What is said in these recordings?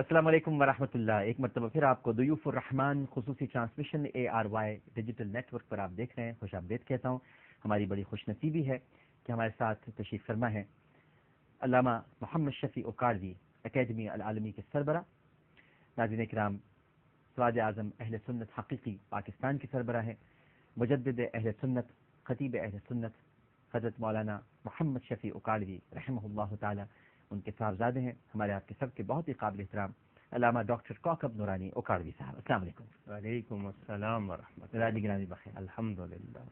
السلام علیکم ورحمۃ اللہ. ایک مرتبہ پھر آپ کو ضیوف الرحمان خصوصی transmission ARY digital network پر آپ دیکھ رہے ہیں. خوش آمدید کہتا ہوں. ہماری بڑی خوش نصیبی ہے کہ ہمارے ساتھ تشریف فرما ہے علامہ محمد شفیع اوکاڑوی، اکیڈمی العالمی کے سربراہ. ناظرین کرام، سراج اعظم اہل سنت حقیقی پاکستان کے سربراہ ہیں. مجدد اہل سنت، خطیب اہل سنت حضرت مولانا محمد شفیع اوکاڑوی رحمہ اللہ تعالی ان کے صاحبزادے ہیں. ہمارے آپ کے سب کے بہت ہی قابل احترام علامہ ڈاکٹر کوکب نورانی اوکاڑوی صاحب. السلام علیکم. وعلیکم السلام ورحمۃ اللہ گرامی بخیر. الحمدللہ.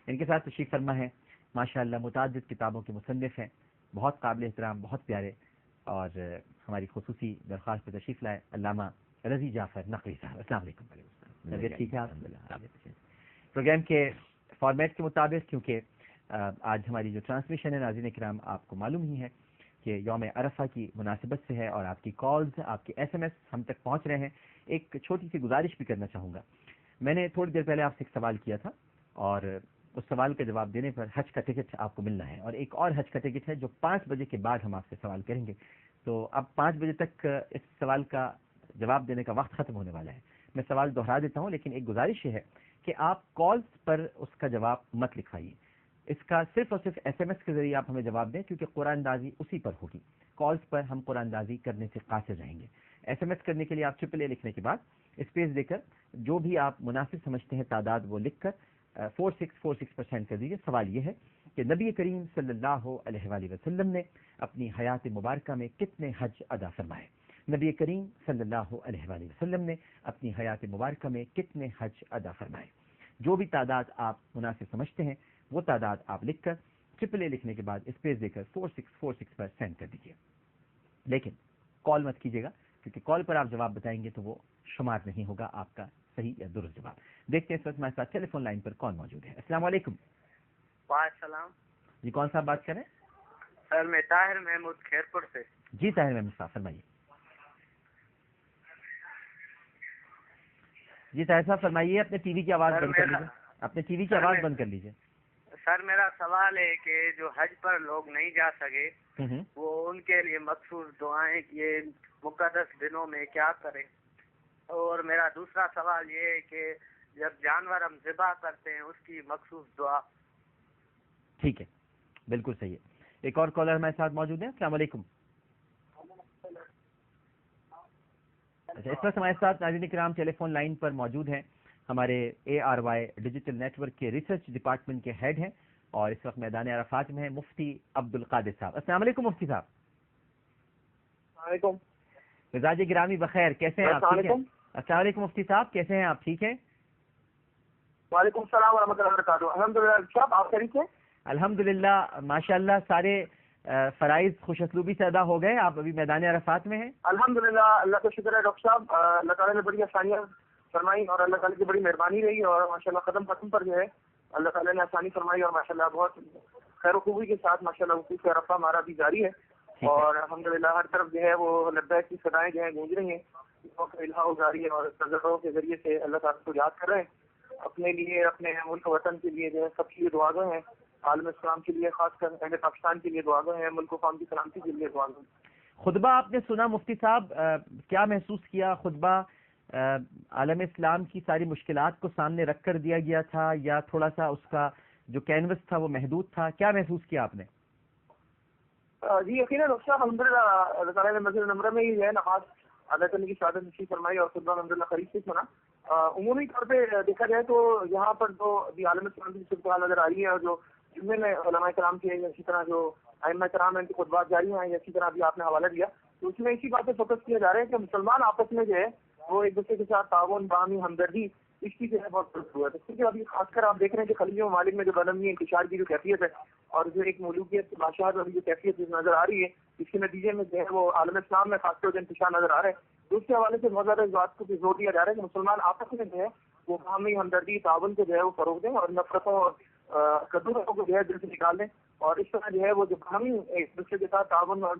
ان کے ساتھ تشریف فرما ہے ماشاء اللہ متعدد کتابوں کے مصنف ہیں، بہت قابل احترام، بہت پیارے، اور ہماری خصوصی درخواست پہ تشریف لائے علامہ رضی جعفر نقوی صاحب. السلام علیکم. طبیعت ٹھیک ہے آپ؟ پروگرام کے فارمیٹ کے مطابق، کیونکہ آج ہماری جو ٹرانسمیشن ہے ناظرین کرام آپ کو معلوم ہی ہے کہ یوم عرفہ کی مناسبت سے ہے اور آپ کی کالز، آپ کے SMS ہم تک پہنچ رہے ہیں. ایک چھوٹی سی گزارش بھی کرنا چاہوں گا. میں نے تھوڑی دیر پہلے آپ سے ایک سوال کیا تھا اور اس سوال کا جواب دینے پر حج کا ٹکٹ آپ کو ملنا ہے، اور ایک اور حج کا ٹکٹ ہے جو 5 بجے کے بعد ہم آپ سے سوال کریں گے. تو اب 5 بجے تک اس سوال کا جواب دینے کا وقت ختم ہونے والا ہے. میں سوال دہرا دیتا ہوں، لیکن ایک گزارش یہ ہے کہ آپ کالز پر اس کا جواب مت لکھائیے. اس کا صرف اور صرف SMS کے ذریعے آپ ہمیں جواب دیں، کیونکہ قرآن اندازی اسی پر ہوگی. کالز پر ہم قرآن اندازی کرنے سے قاصر رہیں گے. SMS کرنے کے لیے آپ AAA لکھنے کے بعد اسپیس دے کر جو بھی آپ مناسب سمجھتے ہیں تعداد وہ لکھ کر 4646% کر دیجیے. سوال یہ ہے کہ نبی کریم صلی اللہ علیہ وآلہ وسلم نے اپنی حیات مبارکہ میں کتنے حج ادا فرمائے؟ نبی کریم صلی اللہ علیہ وآلہ وسلم نے اپنی حیات مبارکہ میں کتنے حج ادا فرمائے؟ جو بھی تعداد آپ مناسب سمجھتے ہیں وہ تعداد آپ لکھ کر AAA لکھنے کے بعد اسپیس دے کر 4646 پر سینڈ کر دیجیے. لیکن کال مت کیجیے گا، کیونکہ کال پر آپ جواب بتائیں گے تو وہ شمار نہیں ہوگا آپ کا صحیح یا درست جواب. دیکھتے ہیں اس وقت ہمارے ساتھ ٹیلی فون لائن پر کون موجود ہے. السلام علیکم. وعلیکم السلام. جی کون صاحب بات کریں؟ سر میں طاہر محمود خیرپور سے. جی طاہر محمود صاحب فرمائیے. جی طاہر صاحب فرمائیے. اپنے ٹی وی کی آواز بند کر لیجیے. اپنے ٹی وی کی آواز بند کر لیجیے. سر میرا سوال ہے کہ جو حج پر لوگ نہیں جا سکے وہ ان کے لیے مخصوص دعائیں یہ مقدس دنوں میں کیا کریں؟ اور میرا دوسرا سوال یہ ہے کہ جب جانور ہم ذبح کرتے ہیں اس کی مخصوص دعا. ٹھیک ہے، بالکل صحیح ہے. ایک اور کالر ہمارے ساتھ موجود ہیں. السلام علیکم. اچھا، اس وقت ہمارے ساتھ ناظرین کرام ٹیلی فون لائن پر موجود ہیں ہمارے ARY ڈیجیٹل نیٹ ورک کے ریسرچ ڈپارٹمنٹ کے ہیڈ ہیں اور اس وقت میدان عرفات میں ہیں مفتی عبدالقادر صاحب. السلام علیکم مفتی صاحب. وعلیکم. مزاج گرامی بخیر، کیسے ہیں آپ؟ السلام علیکم مفتی صاحب، کیسے ہیں آپ؟ ٹھیک ہیں؟ وعلیکم السلام ورحمۃ اللہ وبرکاتہ. الحمدللہ صاحب، آپ ٹھیک ہیں؟ الحمدللہ ماشاء اللہ. سارے فرائض خوش اسلوبی سے ادا ہو گئے؟ آپ ابھی میدان عرفات میں ہیں؟ الحمدللہ، اللہ کا شکر ہے ڈاکٹر صاحب. اللہ تعالیٰ نے بڑی آسانیاں فرمائی اور اللہ تعالیٰ کی بڑی مہربانی رہی اور ماشاءاللہ قدم پر جو ہے اللہ تعالیٰ نے آسانی فرمائی اور ماشاءاللہ بہت خیر و خوبی کے ساتھ ماشاءاللہ وقوف عرفہ ہمارا بھی جاری ہے اور الحمدللہ ہر طرف جو ہے وہ لبیک کی صدائیں جو ہیں گونج رہی ہیں. الہا جاری ہے اور تجربوں کے ذریعے سے اللہ تعالیٰ کو یاد کر رہے ہیں. اپنے لیے، اپنے ملک وطن کے لیے جو ہے سب کے لیے دعا گو ہیں. عالم اسلام کے لیے، خاص کر اہل پاکستان کے لیے دعا گو ہیں. ملک و قوم کی سلامتی کے لیے دعا گو. خطبہ آپ نے سنا مفتی صاحب، کیا محسوس کیا؟ خطبہ عالم اسلام کی ساری مشکلات کو سامنے رکھ کر دیا گیا تھا یا تھوڑا سا اس کا جو کینوس تھا وہ محدود تھا؟ کیا محسوس کیا آپ نے؟ جی یقیناً ڈاکٹر صاحب، الحمدللہ اللہ تعالیٰ نے مسجد نمرہ میں ہی ہے نماز ادا کرنے کی سعادت نصیب فرمائی اور خطبہ الحمدللہ قریب سے سنا. عمومی طور پہ دیکھا جائے تو یہاں پر جو ابھی عالم اسلام کی صورتحال نظر آ رہی ہے اور جو جمعے میں علماء کرام کے اسی طرح جو ائمہ کرام ہیں ان کے خطبات جاری ہیں، اسی طرح ابھی آپ نے حوالہ دیا، تو اس میں اسی بات پہ فوکس کیا جا رہا ہے کہ مسلمان آپس میں جو ہے وہ ایک دوسرے کے ساتھ تعاون، باہمی ہمدردی، اس کی جو ہے بہت ضرورت ہوا ہے. کیونکہ ابھی خاص کر آپ دیکھ رہے ہیں کہ خلیجی ممالک میں جو بدمنی انتشار کی جو کیفیت ہے اور جو ایک ملوکیت بادشاہت والی جو کیفیت نظر آ رہی ہے، اس کے نتیجے میں جو ہے وہ عالم اسلام میں خاص طور سے انتشار نظر آ رہا ہے. تو اس کے حوالے سے بہت زیادہ اس بات کو زور دیا جا رہا ہے کہ مسلمان آپس میں جو ہے وہ باہمی ہمدردی، تعاون کو جو ہے وہ فروغ دیں اور نفرتوں اور کدورتوں کو جو ہے دل سے نکال دیں. اور اس طرح جو ہے وہ جو باہمی ایک دوسرے کے ساتھ تعاون اور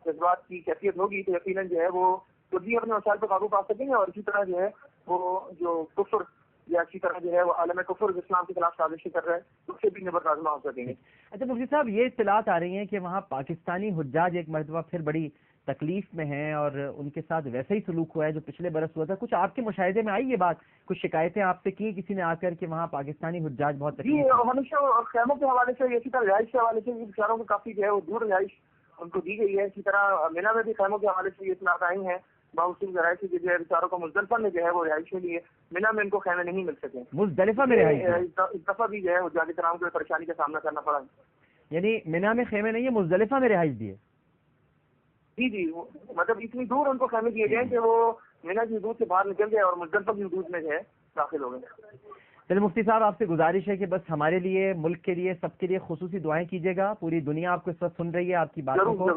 جذبات کی کیفیت ہوگی تو یقیناً جو ہے وہ خود بھی اپنے مسائل پر قابو پا سکیں گے اور اسی طرح جو ہے وہ جو کفر یا اسی طرح جو ہے وہ عالم کفر اسلام کے خلاف سازشیں کر رہے ہیں اس سے بھی نبرد آزما ہو سکیں گے. اچھا مفتی صاحب، یہ اطلاعات آ رہی ہیں کہ وہاں پاکستانی حجاج ایک مرتبہ پھر بڑی تکلیف میں ہیں اور ان کے ساتھ ویسا ہی سلوک ہوا ہے جو پچھلے برس ہوا تھا. کچھ آپ کے مشاہدے میں آئی یہ بات؟ کچھ شکایتیں آپ سے کی کسی نے آ کر کہ وہاں پاکستانی حجاج بہت جی تکلیف میں؟ ہمیشہ خیموں کے حوالے سے اسی طرح رہائش کے حوالے سے بیچاروں کو کافی جو ہے وہ دور رہائش ان کو دی گئی ہے. اسی طرح مینا میں بھی خیموں کے حوالے سے یہ اطلاعات آئی ہیں باوسط ذرائع سے جو ہے بیچاروں کو مزدلفہ میں جو ہے وہ رہائش کے لیے مینا میں ان کو خیمے نہیں مل سکے. مزدلفہ میں رہائش ہے؟ اس دفعہ بھی جو ہے حجاج کرام کو پریشانی کا سامنا کرنا پڑا. یعنی مینا میں خیمے نہیں ہے، مزدلفہ میں رہائش دی ہے؟ جی جی مطلب اتنی دور ان کو خیمے دیے گئے کہ وہ مینا کی حدود سے باہر نکل گئے اور مزدلفہ کی حدود میں جو ہے داخل ہو گئے. چلے مفتی صاحب آپ سے گزارش ہے کہ بس ہمارے لیے، ملک کے لیے، سب کے لیے خصوصی دعائیں کیجیے گا. پوری دنیا آپ کو اس وقت سن رہی ہے، آپ کی باتوں کو،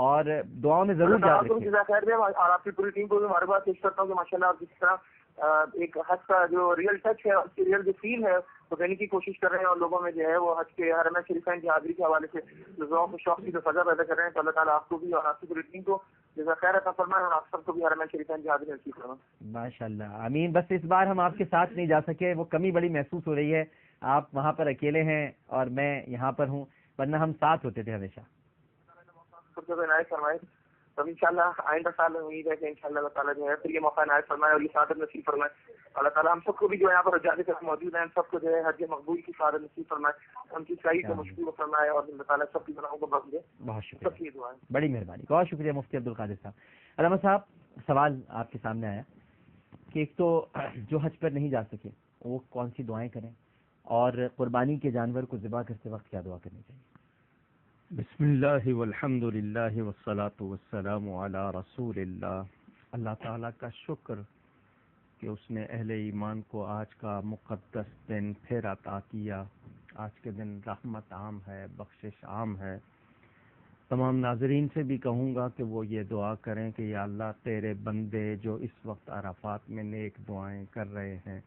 اور دعاؤں میں ضرور یاد رکھیے. خیر دے اور آپ کی پوری ٹیم کو بھی ہمارے پاس پیش کرتا ہوں کہ ماشاءاللہ آپ جس طرح ایک حج کا جو ریئل ٹچ ہے، اس کی ریئل جو فیل ہے وہ دینے کی کوشش کر رہے ہیں، اور لوگوں میں جو ہے وہ حج کے حرم شریفین کی حاضری کے حوالے سے جو ذوق و شوق کی جو فضا پیدا کر رہے ہیں، تو اللہ تعالیٰ آپ کو بھی اور آپ کی پوری ٹیم کو جزا خیر عطا فرمائے اور آپ سب کو بھی حرم شریفین کی حاضری نصیب فرمائے. ماشاءاللہ آمین. بس اس بار ہم آپ کے ساتھ نہیں جا سکے، وہ کمی بڑی محسوس ہو رہی ہے. آپ وہاں پر اکیلے ہیں اور میں یہاں پر ہوں، ورنہ ہم ساتھ ہوتے تھے ہمیشہ. خود کو عنایت فرمائے. تو انشاءاللہ آئندہ سال امید ہے کہ انشاءاللہ اللہ تعالیٰ جو ہے پھر یہ موقع عنایت فرمائے اور یہ سعادت نصیب فرمائے. اللہ تعالیٰ ہم سب کو بھی جو یہاں پر حجاج کرام موجود ہیں ہم سب کو جو ہے حج مقبول کی سعادت نصیب فرمائے، ان کی صحیح کو مشکور فرمائے اور اللہ تعالیٰ سب کی گناہوں کو بخش دے. بہت شکریہ، سب کی دعائیں. بڑی مہربانی، بہت شکریہ مفتی عبدالقادر صاحب. علامہ صاحب سوال آپ کے سامنے آیا کہ ایک تو جو حج پر نہیں جا سکے وہ کون سی دعائیں کریں، اور قربانی کے جانور کو ذبح کرتے وقت کیا دعا کرنی چاہیے؟ بسم اللہ والحمد للہ والصلاة والسلام علی رسول اللہ. اللہ تعالیٰ کا شکر کہ اس نے اہل ایمان کو آج کا مقدس دن پھر عطا کیا. آج کے دن رحمت عام ہے، بخشش عام ہے. تمام ناظرین سے بھی کہوں گا کہ وہ یہ دعا کریں کہ یا اللہ تیرے بندے جو اس وقت عرفات میں نیک دعائیں کر رہے ہیں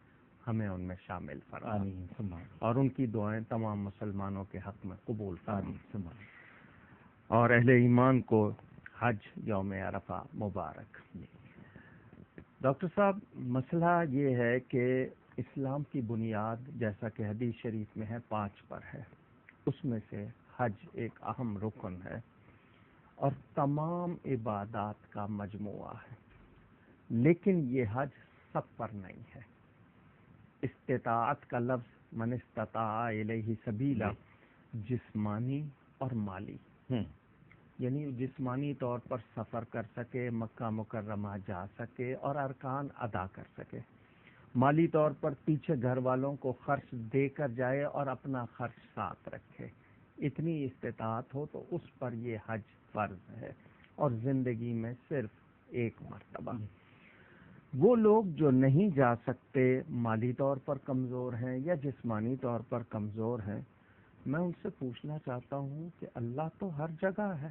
ہمیں ان میں شامل فرما، اور ان کی دعائیں تمام مسلمانوں کے حق میں قبول فرما، اور اہل ایمان کو حج یوم عرفہ مبارک. ڈاکٹر صاحب مسئلہ یہ ہے کہ اسلام کی بنیاد جیسا کہ حدیث شریف میں ہے 5 پر ہے، اس میں سے حج ایک اہم رکن ہے اور تمام عبادات کا مجموعہ ہے. لیکن یہ حج سب پر نہیں ہے. استطاعت کا لفظ من استطاع الیہ سبیلا جسمانی اور مالی، یعنی جسمانی طور پر سفر کر سکے، مکہ مکرمہ جا سکے اور ارکان ادا کر سکے، مالی طور پر پیچھے گھر والوں کو خرچ دے کر جائے اور اپنا خرچ ساتھ رکھے. اتنی استطاعت ہو تو اس پر یہ حج فرض ہے، اور زندگی میں صرف ایک مرتبہ. وہ لوگ جو نہیں جا سکتے، مالی طور پر کمزور ہیں یا جسمانی طور پر کمزور ہیں، میں ان سے پوچھنا چاہتا ہوں کہ اللہ تو ہر جگہ ہے،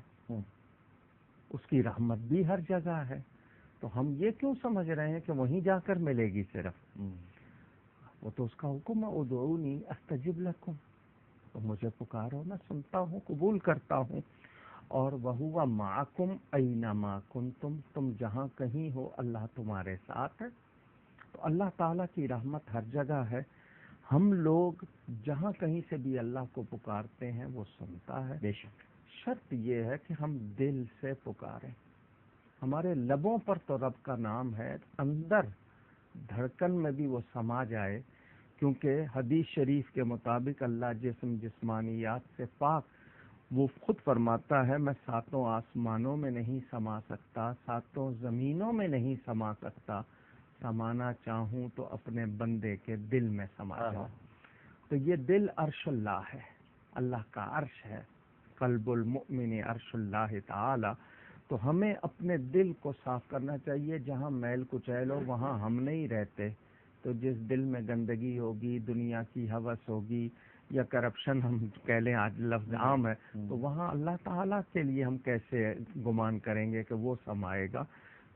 اس کی رحمت بھی ہر جگہ ہے، تو ہم یہ کیوں سمجھ رہے ہیں کہ وہیں جا کر ملے گی صرف؟ وہ تو اس کا حکم ہے ادعونی استجب لکم، تو مجھے پکارو میں سنتا ہوں، قبول کرتا ہوں. اور وَهُوَ مَعَكُمْ أَيْنَمَا كُنْتُمْ، تم جہاں کہیں ہو اللہ تمہارے ساتھ ہے. تو اللہ تعالیٰ کی رحمت ہر جگہ ہے. ہم لوگ جہاں کہیں سے بھی اللہ کو پکارتے ہیں وہ سنتا ہے. بے شک شرط یہ ہے کہ ہم دل سے پکاریں. ہمارے لبوں پر تو رب کا نام ہے، اندر دھڑکن میں بھی وہ سما جائے، کیونکہ حدیث شریف کے مطابق اللہ جسمانیات سے پاک. وہ خود فرماتا ہے میں 7 آسمانوں میں نہیں سما سکتا، 7 زمینوں میں نہیں سما سکتا، سمانا چاہوں تو اپنے بندے کے دل میں سما جاؤں. تو یہ دل عرش اللہ ہے، اللہ کا عرش ہے. قلب المؤمن عرش اللہ تعالی. تو ہمیں اپنے دل کو صاف کرنا چاہیے. جہاں میل کچیل ہو وہاں ہم نہیں رہتے. تو جس دل میں گندگی ہوگی، دنیا کی ہوس ہوگی، یا کرپشن ہم کہہ لیں، آج لفظ عام ہے، تو وہاں اللہ تعالیٰ کے لیے ہم کیسے گمان کریں گے کہ وہ سمائے گا؟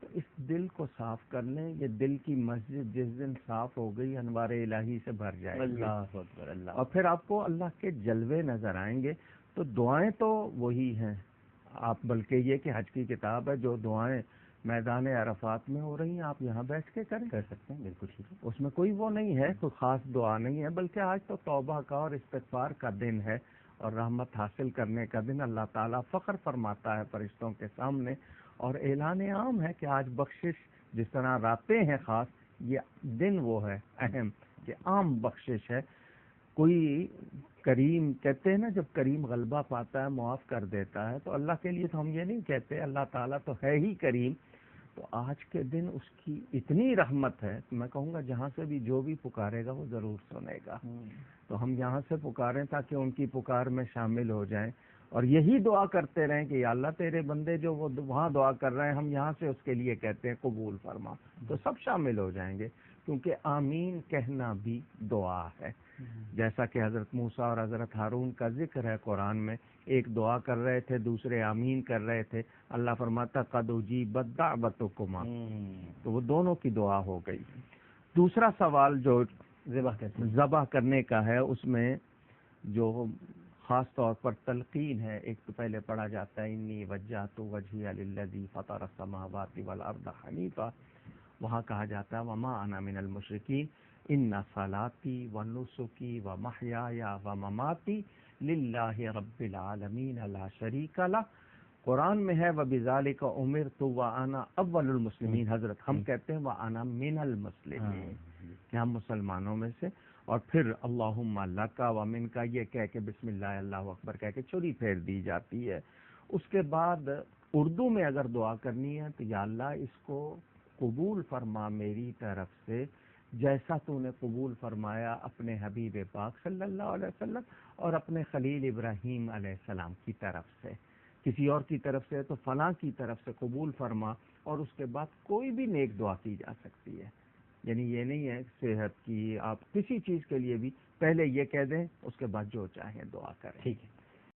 تو اس دل کو صاف کر لیں. یہ دل کی مسجد جس دن صاف ہو گئی انوار الہی سے بھر جائے گی. اللہ اکبر، اللہ. اور پھر آپ کو اللہ کے جلوے نظر آئیں گے. تو دعائیں تو وہی ہیں. آپ بلکہ یہ کہ حج کی کتاب ہے، جو دعائیں میدان عرفات میں ہو رہی ہیں آپ یہاں بیٹھ کے کر سکتے ہیں. بالکل ٹھیک ہے، اس میں کوئی وہ نہیں ہے، کوئی خاص دعا نہیں ہے، بلکہ آج تو توبہ کا اور استغفار کا دن ہے اور رحمت حاصل کرنے کا دن. اللہ تعالیٰ فخر فرماتا ہے فرشتوں کے سامنے اور اعلان عام ہے کہ آج بخشش جس طرح راتیں ہیں خاص، یہ دن وہ ہے اہم کہ عام بخشش ہے. کوئی کریم کہتے ہیں نا، جب کریم غلبہ پاتا ہے معاف کر دیتا ہے، تو اللہ کے لیے تو ہم یہ نہیں کہتے، اللہ تعالیٰ تو ہے ہی کریم. تو آج کے دن اس کی اتنی رحمت ہے، میں کہوں گا جہاں سے بھی جو بھی پکارے گا وہ ضرور سنے گا. تو ہم یہاں سے پکاریں تاکہ ان کی پکار میں شامل ہو جائیں، اور یہی دعا کرتے رہیں کہ یا اللہ تیرے بندے جو وہ وہاں دعا کر رہے ہیں، ہم یہاں سے اس کے لیے کہتے ہیں قبول فرما، تو سب شامل ہو جائیں گے. کیونکہ آمین کہنا بھی دعا ہے. جیسا کہ حضرت موسیٰ اور حضرت ہارون کا ذکر ہے قرآن میں، ایک دعا کر رہے تھے، دوسرے آمین کر رہے تھے. اللہ فرماتا قد اجیبت دعوتکما، تو وہ دونوں کی دعا ہو گئی. دوسرا سوال جو ذبح کرنے کا ہے، اس میں جو خاص طور پر تلقین ہے، ایک تو پہلے پڑھا جاتا ہے انی وجہت وجہی للذی فطر السماوات والارض حنیفا، وہاں کہا جاتا ہے وما انا من المشرکین ان صلاتی ونسکی ومحیای ومماتی للہ رب العالمین لا شریک لہ. قرآن میں ہے وبذالک امرت وانا اول المسلمین، حضرت ہم کہتے ہیں وانا من المسلمین کہ ہم مسلمانوں میں سے. اور پھر اللہم لک ومنک یہ کہہ کے بسم اللہ اللہ اکبر کہہ کے چھری پھیر دی جاتی ہے. اس کے بعد اردو میں اگر دعا کرنی ہے تو یا اللہ اس کو قبول فرما میری طرف سے، جیسا تو نے قبول فرمایا اپنے حبیب پاک صلی اللہ علیہ وسلم اور اپنے خلیل ابراہیم علیہ السلام کی طرف سے. کسی اور کی طرف سے تو فلاں کی طرف سے قبول فرما. اور اس کے بعد کوئی بھی نیک دعا کی جا سکتی ہے، یعنی یہ نہیں ہے صحت کی، آپ کسی چیز کے لیے بھی پہلے یہ کہہ دیں، اس کے بعد جو چاہیں دعا کریں. ٹھیک ہے.